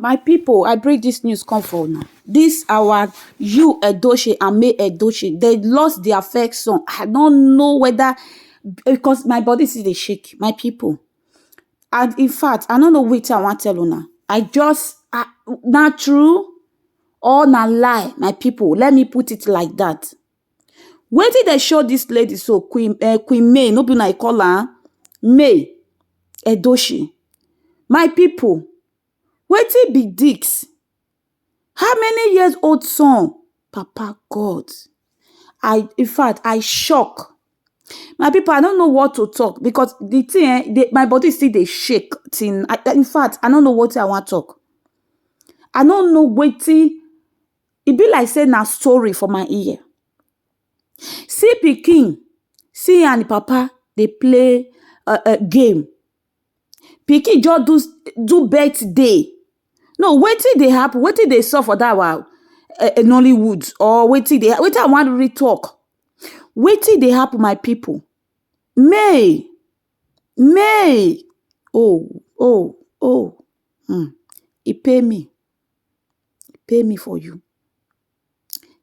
My people, I bring this news come for now. This our YUL EDOCHIE and May EDOCHIE, they lost their first son. I don't know whether, because my body still dey shake, my people. And in fact, I don't know which I want to tell you now. Not true or not lie, my people. Let me put it like that. When did they show this lady so Queen May, no be I call her May EDOCHIE. My people, wetin be this? How many years old son? Papa God. In fact, I shock. My people, I don't know what to talk because the thing, my body still dey shake. In fact, I don't know what I want to talk. I don't know wetin. It be like saying a story for my ear. See pikin, see and papa, they play a game. Pikin just do birthday. No, wetin dey happen? Wetin dey sup for that while? Nollywood or wetin I want to really talk. Wetin dey happen, my people? May. Oh. He pay me. He pay me for you.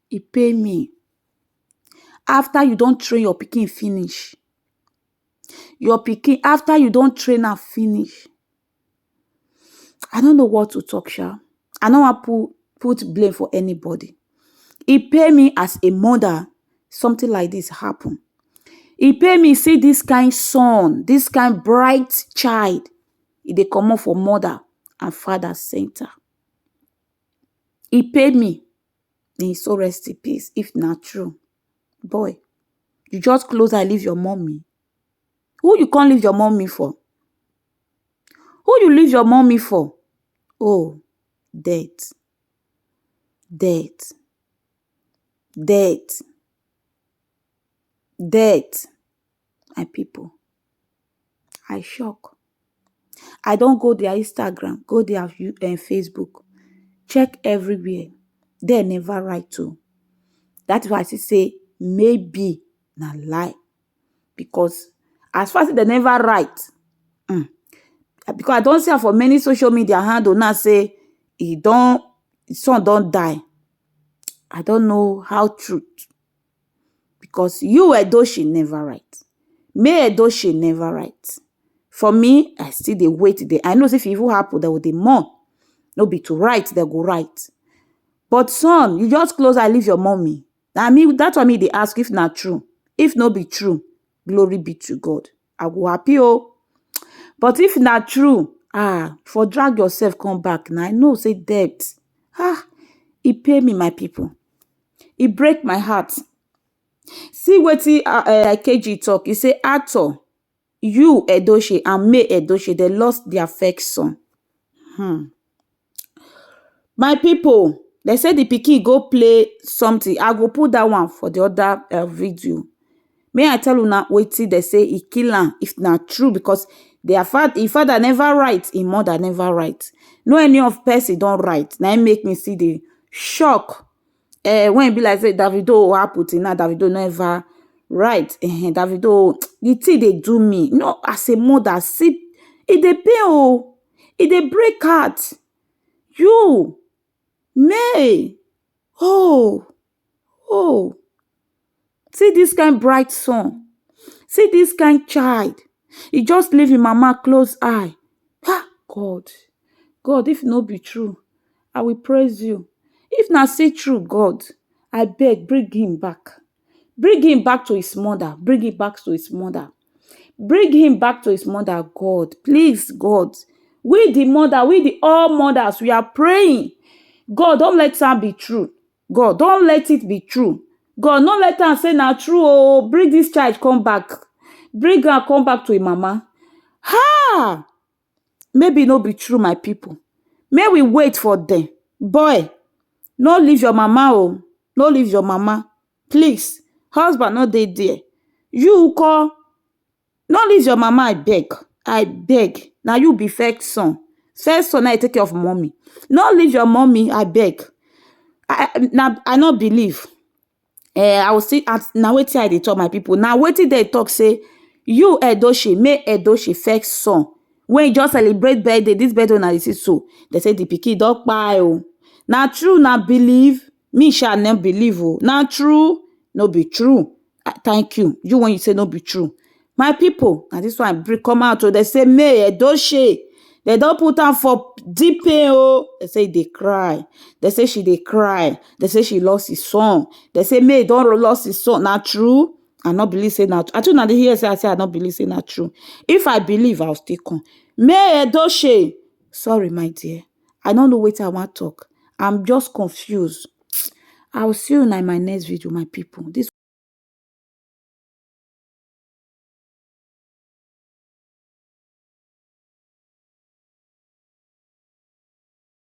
He pay me. After you don't train your pikin finish. Your pikin, after you don't train her finish. I don't know what to talk, sha. I don't want to put blame for anybody. He pay me as a mother. Something like this happen. He pay me see this kind son, this kind bright child. They come up for mother and father center. He pay me. May he so rest in peace, if not true. Boy, you just close and leave your mommy. Who you can't leave your mommy for? Who you leave your mommy for? Oh, death. My people, I shock. I don't go their Instagram, go their Facebook. Check everywhere. They never write to. That's why I say maybe na lie. Because as far as they never write, because I don't see for many social media handle now say his son don't die. I don't know how truth. Because YUL EDOCHIE never write. May EDOCHIE never write. For me, I still dey wait there. I know if it even happen, there will be more. No be to write, they go write. But son, you just close and leave your mommy. That's why they ask if not true. If no be true, glory be to God. I go happy oh. But if not true, for drag yourself come back. Now I know say debt. He pay me, my people. He break my heart. See wetin KG talk. He say Actor YUL EDOCHIE and May EDOCHIE, they lost their first son. My people, they say the pikin go play something. I go put that one for the other video. May I tell you now wetin they say he kill am if not true, because his father never write, his mother never write. No any of person don't write. Now it make me see the shock. When it be like say Davido happen now, Davido never write. Davido, the thing they do me. No, as a mother, see, it dey pain oh, it dey break heart. You, May, oh, see this kind bright son, see this kind child. He just leave him mama close eye. God, if no be true, I will praise you. If not say true, God, I beg, bring him back. Bring him back to his mother. Bring him back to his mother. Bring him back to his mother, God. Please, God. We the mother, we the all mothers, we are praying. God, don't let that be true. God, don't let it be true. God, don't let her say now true. Oh, bring this child come back. Bring her come back to his mama. Maybe no be true, my people. May we wait for them. Boy, no leave your mama, oh. No leave your mama. Please. Husband, no dey there. You call. No leave your mama, I beg. I beg. Now you be first son. First son, I take care of mommy. No leave your mommy, I beg. I not believe. I will see. Now wait till they talk, my people. Now wait till they talk, say, YUL EDOCHIE, May EDOCHIE first son. when you just celebrate birthday, this birthday na dey see so, they say the pikin don kpai o. Na true, na believe. Me shall not believe o. Na true, no be true. Thank you. You when you say no be true. My people, na this one come out o. They say May Edochie, they don put am for deep pain o. They say they cry. They say she dey cry. They say she lost his son. They say May don lost his son. Na true? I not believe say na true. I too na dey hear say I say I not believe say na true. If I believe, I'll still come. May Edochie, sorry my dear, I don't know wetin I wan talk. I'm just confused. I'll see you in my next video, my people. This